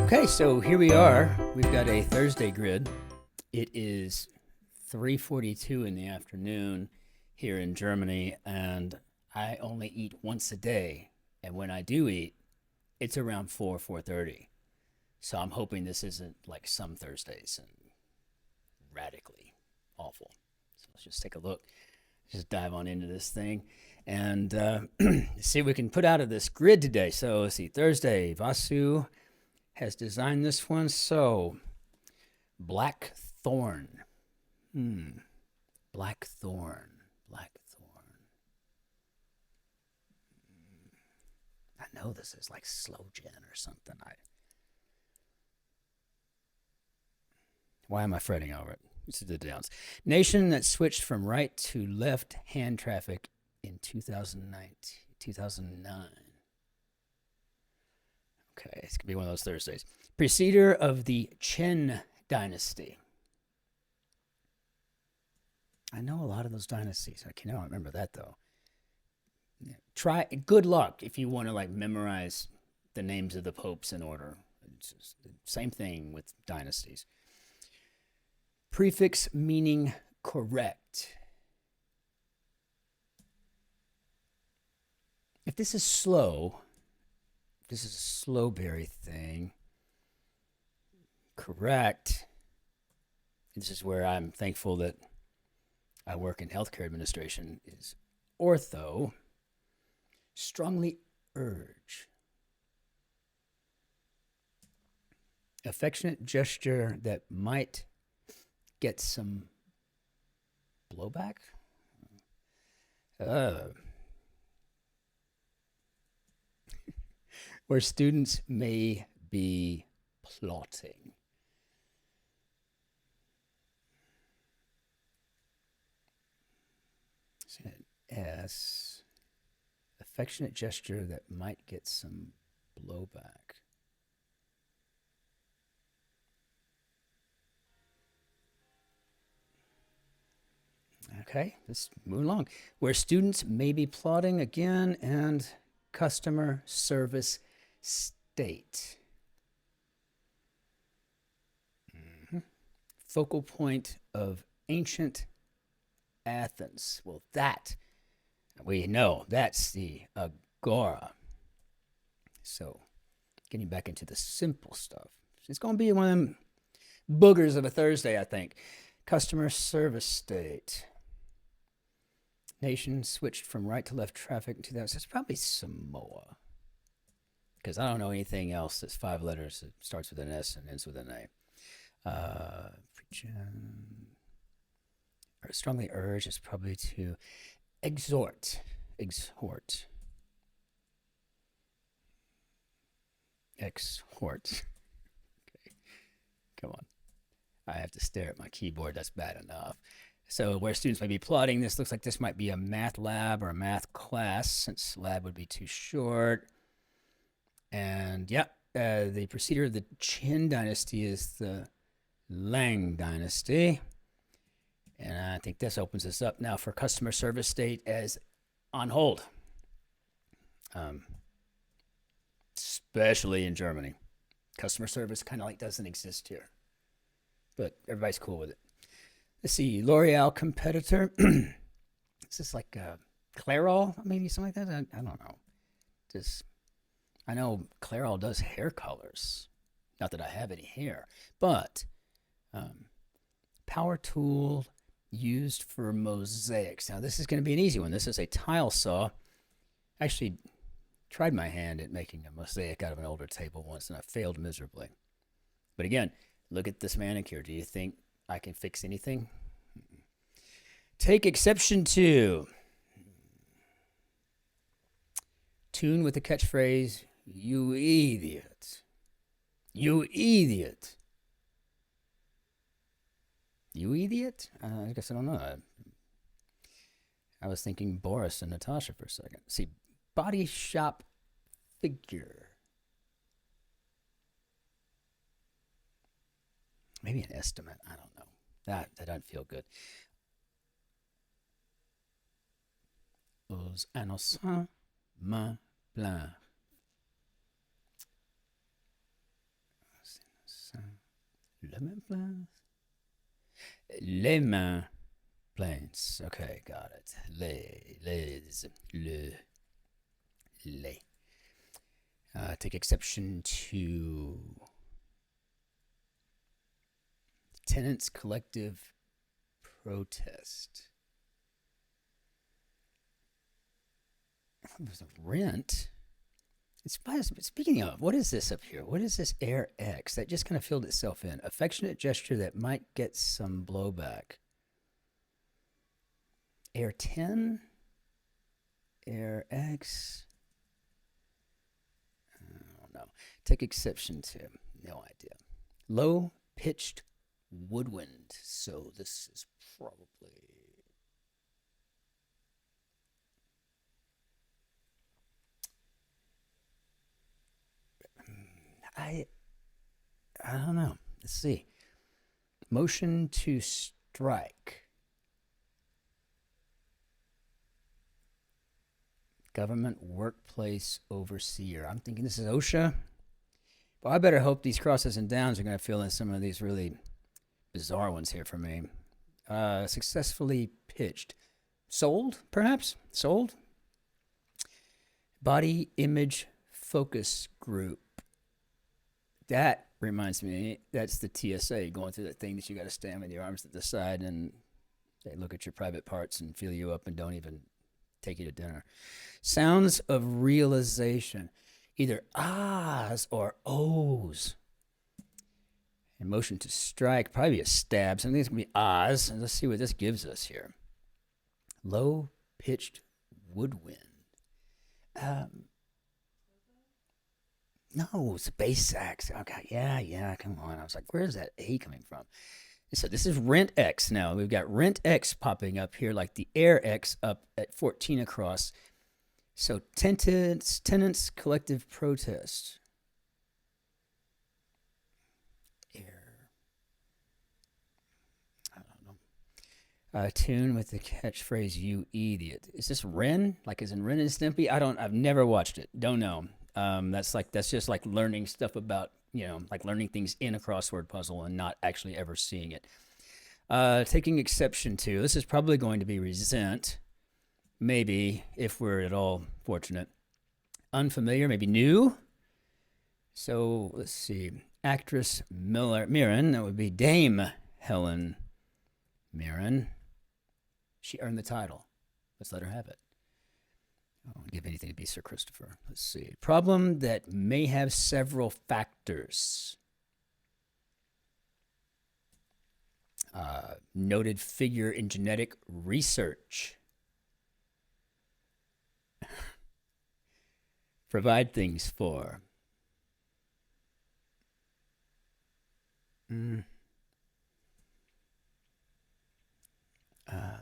Okay, so here we are. We've got a Thursday grid. It is 3:42 in the afternoon here in Germany, and I only eat once a day. And when I do eat, it's around 4:30. So I'm hoping this isn't like some Thursdays and radically awful. So let's just take a look. Just dive on into this thing and see what we can put out of this grid today. So let's see, Thursday, Vasu has designed this one. So black thorn. Black thorn. Black thorn. I know this is like slow gen or something. Why am I fretting over it? This is the downs. Nation that switched from right to left hand traffic in 2009. Okay, it's going to be one of those Thursdays. Preceder of the Qin dynasty. I know a lot of those dynasties. I cannot remember that, though. Good luck if you want to like memorize the names of the popes in order. It's just the same thing with dynasties. Prefix meaning correct. If this is slow, this is a slowberry thing. Correct. This is where I'm thankful that I work in healthcare administration is ortho. Strongly urge. Affectionate gesture that might get some blowback. Where students may be plotting. S. Affectionate gesture that might get some blowback. Okay, let's move along. Where students may be plotting again, and customer service state. Focal point of ancient Athens. Well, that we know that's the agora. So, getting back into the simple stuff. It's going to be one of them boogers of a Thursday, I think. Customer service state. Nation switched from right to left traffic in 2000. It's probably Samoa. Because I don't know anything else that's 5 letters that starts with an S and ends with an A. Strongly urge is probably to exhort. Exhort. Okay. Come on. I have to stare at my keyboard. That's bad enough. So where students may be plotting, this looks like this might be a math lab or a math class, since lab would be too short. And yeah, the preceder of the Qin dynasty is the Lang dynasty. And I think this opens us up now for customer service state as on hold. Especially in Germany. Customer service kind of like doesn't exist here. But everybody's cool with it. Let's see, L'Oreal competitor. Is this like Clairol, maybe something like that? I don't know. I know Clairol does hair colors. Not that I have any hair, but power tool used for mosaics. Now this is going to be an easy one. This is a tile saw. I actually tried my hand at making a mosaic out of an older table once, and I failed miserably. But again, look at this manicure. Do you think I can fix anything? Take exception to. Tune with the catchphrase, you idiot. You idiot. You idiot? I guess I don't know. I was thinking Boris and Natasha for a second. See, body shop figure. Maybe an estimate. I don't know. That doesn't feel good. Aux innocents mains pleines. Les mains pleines. Les mains pleines. Okay, got it. Les. Take exception to tenants' collective protest. There's a rent. Speaking of, what is this up here? What is this Air X? That just kind of filled itself in. Affectionate gesture that might get some blowback. Air 10? Air X? I don't know. Take exception to. No idea. Low pitched woodwind. So this is probably. I don't know. Let's see. Motion to strike. Government workplace overseer. I'm thinking this is OSHA. But I better hope these crosses and downs are going to fill in some of these really bizarre ones here for me. Successfully pitched. Sold, perhaps? Sold? Body image focus group. That reminds me, that's the TSA going through that thing that you got to stand with your arms at the side and they look at your private parts and feel you up and don't even take you to dinner. Sounds of realization, either ahs or ohs. And motion to strike, probably a stab. Something that's going to be ahs. And let's see what this gives us here. Low pitched woodwind. No, it's a bass sax. Okay, yeah, come on. I was like, where's that A coming from? So this is Rent X now. We've got Rent X popping up here, like the Air X up at 14 across. So tenants collective protest. Air. I don't know. Tune with the catchphrase "You idiot." Is this Ren? Like is in Ren and Stimpy? I've never watched it. Don't know. That's just like learning stuff about, like learning things in a crossword puzzle and not actually ever seeing it. Taking exception to, this is probably going to be resent, maybe, if we're at all fortunate. Unfamiliar, maybe new. So let's see. Actress Mirren, that would be Dame Helen Mirren. She earned the title. Let's let her have it. I won't give anything to be Sir Christopher. Let's see. Problem that may have several factors. Noted figure in genetic research. Provide things for.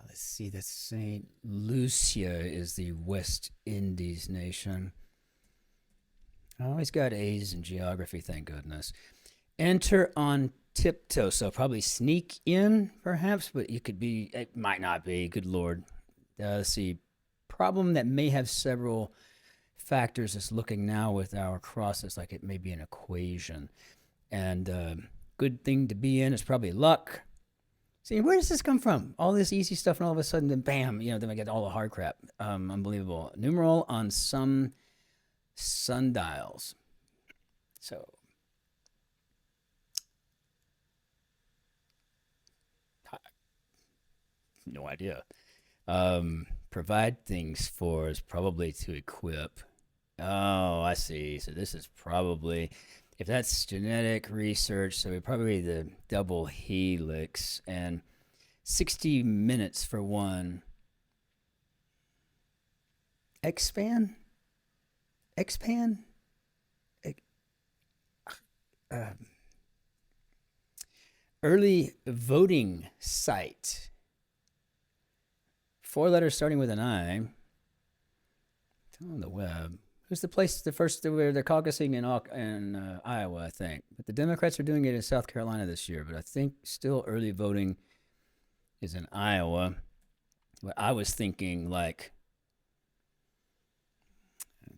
Let's see, that's St. Lucia is the West Indies nation. I always got A's in geography, thank goodness. Enter on tiptoe, so probably sneak in, perhaps, but it might not be, good Lord. Let's see, problem that may have several factors is looking now with our crosses like it may be an equation. And good thing to be in is probably luck. See, where does this come from? All this easy stuff, and all of a sudden, then bam, then I get all the hard crap. Unbelievable. Numeral on some sundials. So, no idea. Provide things for is probably to equip. Oh, I see. So this is probably, if that's genetic research, so probably the double helix and 60 minutes for one. Expand? Early voting site. 4 letters starting with an I. It's on the web. Who's the place, where they're caucusing in Iowa, I think. But the Democrats are doing it in South Carolina this year. But I think still early voting is in Iowa. But I was thinking like,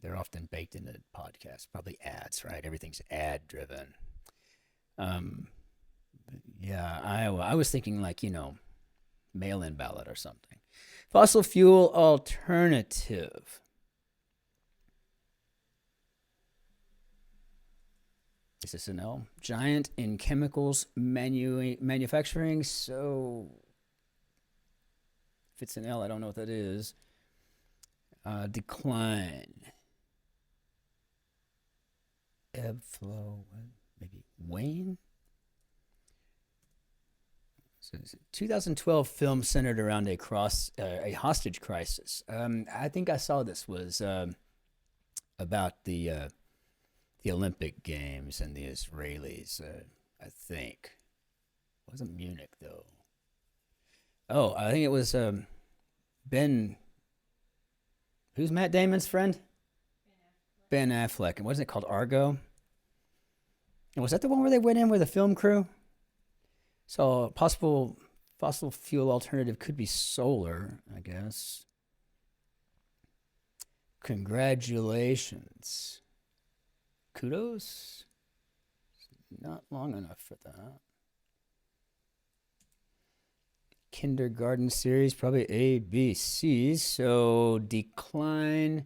they're often baked into podcasts, probably ads, right? Everything's ad driven. Yeah, Iowa. I was thinking like, mail-in ballot or something. Fossil fuel alternative. Is this an L? Giant in chemicals manufacturing. So if it's an L, I don't know what that is. Decline. Ebb, flow, maybe wane? So 2012 film centered around a hostage crisis. I think I saw this was about the Olympic Games and the Israelis. I think it wasn't Munich though. Oh, I think it was Ben. Who's Matt Damon's friend? Ben Affleck. And wasn't it called Argo? And was that the one where they went in with a film crew? So a possible fossil fuel alternative could be solar, I guess. Congratulations. Kudos? Not long enough for that. Kindergarten series, probably A, B, C. So decline.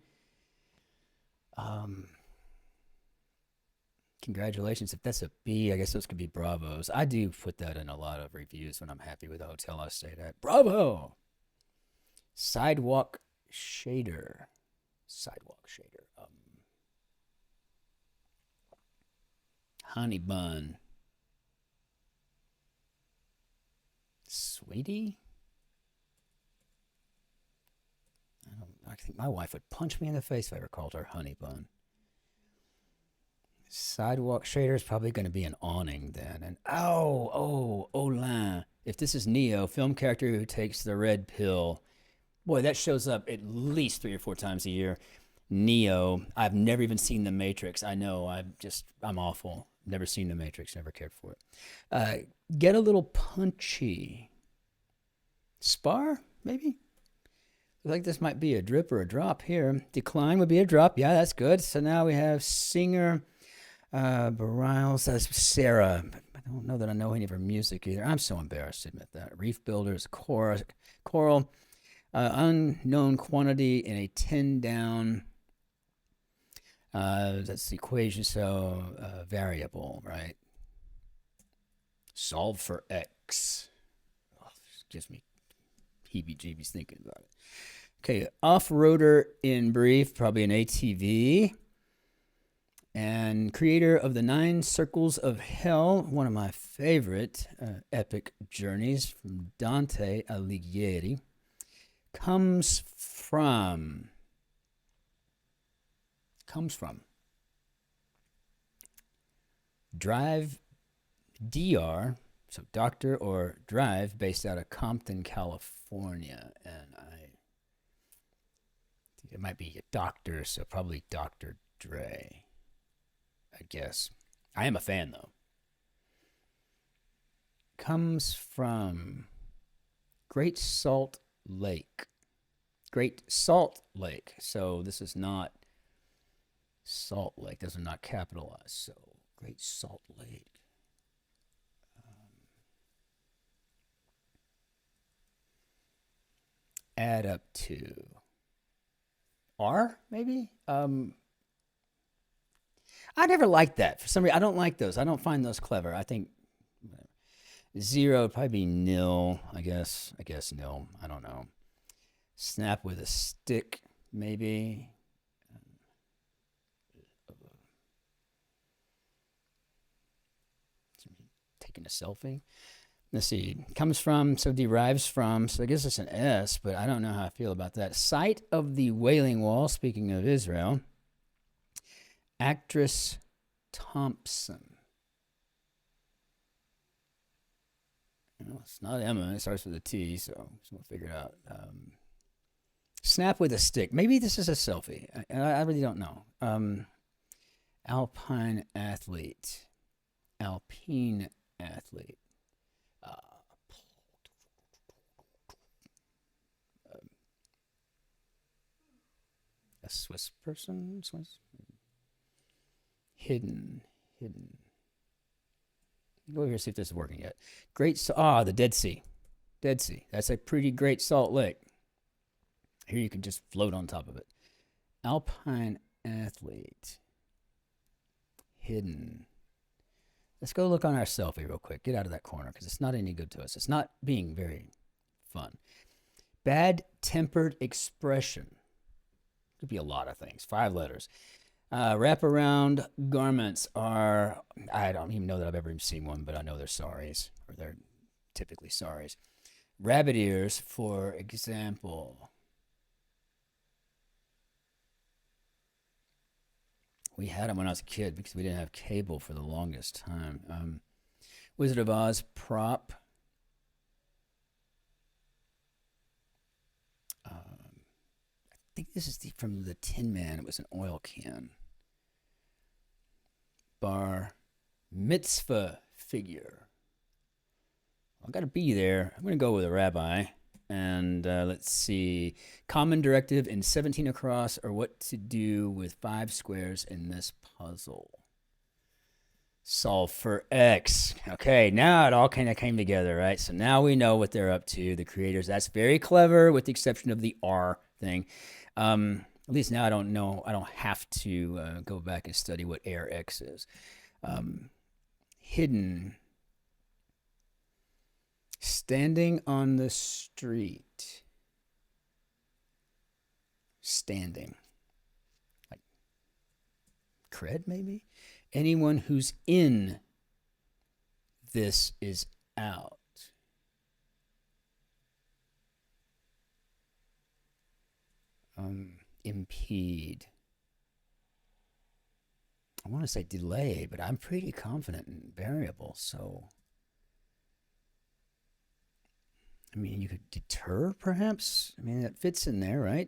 Congratulations. If that's a B, I guess those could be Bravos. I do put that in a lot of reviews when I'm happy with a hotel I stayed at. Bravo! Sidewalk shader. Sidewalk shader. Honey bun. Sweetie? I think my wife would punch me in the face if I ever called her honey bun. Sidewalk shader is probably going to be an awning then. And Olin. If this is Neo, film character who takes the red pill, boy, that shows up at least 3 or 4 times a year. Neo. I've never even seen The Matrix. I know. I'm awful. Never seen The Matrix. Never cared for it. Get a little punchy. Spar, maybe? Looks like this might be a drip or a drop here. Decline would be a drop. Yeah, that's good. So now we have singer. Bariles, Sarah. I don't know that I know any of her music either. I'm so embarrassed to admit that. Reef Builders, Coral, unknown quantity in a 10 down. That's the equation, so variable, right? Solve for X. Oh, this gives me heebie-jeebies thinking about it. Okay, off-roader in brief, probably an ATV. And creator of the 9 Circles of Hell, one of my favorite epic journeys from Dante Alighieri, comes from Drive DR, so doctor or drive, based out of Compton, California. And it might be a doctor, so probably Dr. Dre. I guess. I am a fan, though. Comes from Great Salt Lake. Great Salt Lake. So this is not Salt Lake. Those are not capitalized. So Great Salt Lake. Add up to R, maybe? I never liked that. For some reason, I don't like those. I don't find those clever. I think 0 would probably be nil, I guess. I guess nil. I don't know. Snap with a stick, maybe. Taking a selfie. Let's see. Comes from, so derives from, so I guess it's an S, but I don't know how I feel about that. Site of the Wailing Wall, speaking of Israel. Actress Thompson. It's not Emma. It starts with a T, so we'll figure it out. Snap with a stick. Maybe this is a selfie. I really don't know. Alpine athlete. Alpine athlete. A Swiss person? Swiss? Hidden. Go over here and see if this is working yet. The Dead Sea. Dead Sea. That's a pretty great salt lake. Here you can just float on top of it. Alpine athlete. Hidden. Let's go look on our selfie real quick. Get out of that corner because it's not any good to us. It's not being very fun. Bad-tempered expression. Could be a lot of things. 5 letters. Wraparound garments are, I don't even know that I've ever seen one, but I know they're saris, or they're typically saris. Rabbit ears, for example. We had them when I was a kid because we didn't have cable for the longest time. Wizard of Oz prop. I think this is from the Tin Man. It was an oil can. Bar mitzvah figure. I've got to be there. I'm going to go with a rabbi. And let's see. Common directive in 17 across, or what to do with 5 squares in this puzzle. Solve for X. Okay, now it all kind of came together, right? So now we know what they're up to, the creators. That's very clever, with the exception of the R thing. At least now I don't know. I don't have to go back and study what air X is. Hidden. Standing on the street. Standing. Like cred, maybe? Anyone who's in this is out. Impede. I want to say delay, but I'm pretty confident in variable, so... I mean, you could deter, perhaps? I mean, that fits in there, right?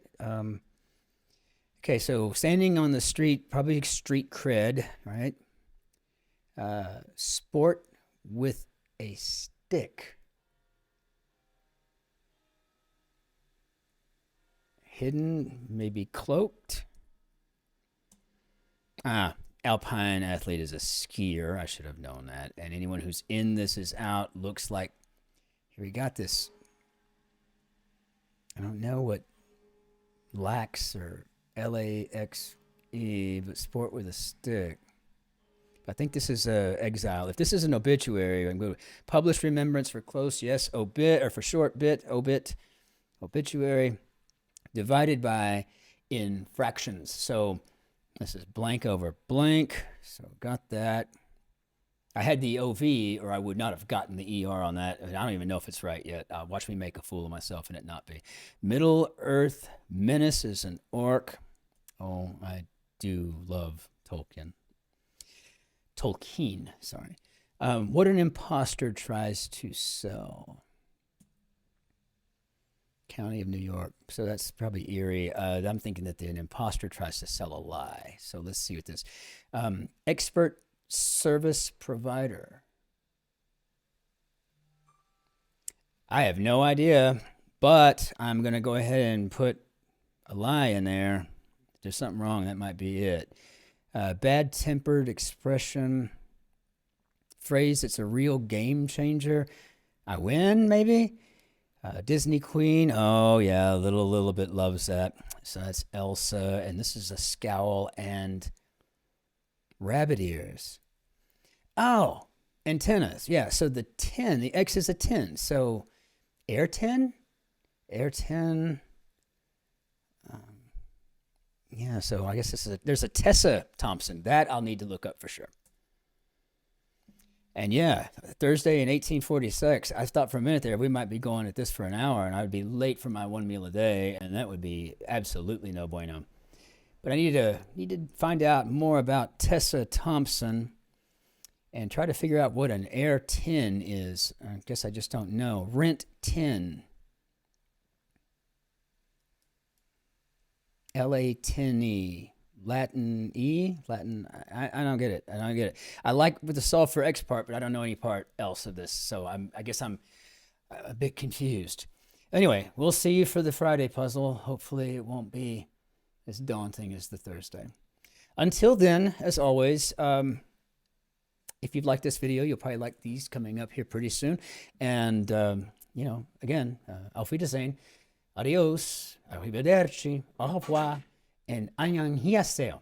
Okay, so standing on the street, probably street cred, right? Sport with a stick. Hidden, maybe cloaked. Alpine athlete is a skier. I should have known that. And anyone who's in this is out. Looks like, here we got this. I don't know what lax or LAXE, but sport with a stick. I think this is exile. If this is an obituary, I'm going to publish remembrance for close, yes, obit, or for short bit, obit, obituary, divided by in fractions. So this is blank over blank. So got that. I had the OV, or I would not have gotten the ER on that. I don't even know if it's right yet. Watch me make a fool of myself and it not be. Middle Earth Menace is an orc. Oh, I do love Tolkien. Tolkien, sorry. What an imposter tries to sell. County of New York. So that's probably Erie. I'm thinking that an imposter tries to sell a lie. So let's see what this. Expert service provider. I have no idea, but I'm going to go ahead and put a lie in there. If there's something wrong, that might be it. Bad-tempered expression. Phrase, it's a real game changer. I win, maybe? Disney Queen. Oh, yeah, a little bit loves that. So that's Elsa, and this is a scowl and rabbit ears. Oh, antennas. Yeah, so the 10, the X is a 10. So air 10? Air 10. Yeah, so I guess there's a Tessa Thompson. That I'll need to look up for sure. And yeah, Thursday in 1846, I thought for a minute there we might be going at this for an hour and I would be late for my 1 meal a day, and that would be absolutely no bueno. But I need to find out more about Tessa Thompson and try to figure out what an air 10 is. I guess I just don't know. Rent 10. LA10E. Latin E? Latin, I don't get it. I don't get it. I like with the solve for X part, but I don't know any part else of this. So I guess I'm a bit confused. Anyway, we'll see you for the Friday puzzle. Hopefully it won't be as daunting as the Thursday. Until then, as always, if you've liked this video, you'll probably like these coming up here pretty soon. And, you know, again, auf Wiedersehen, adios, arrivederci, au revoir, and annyeonghaseyo.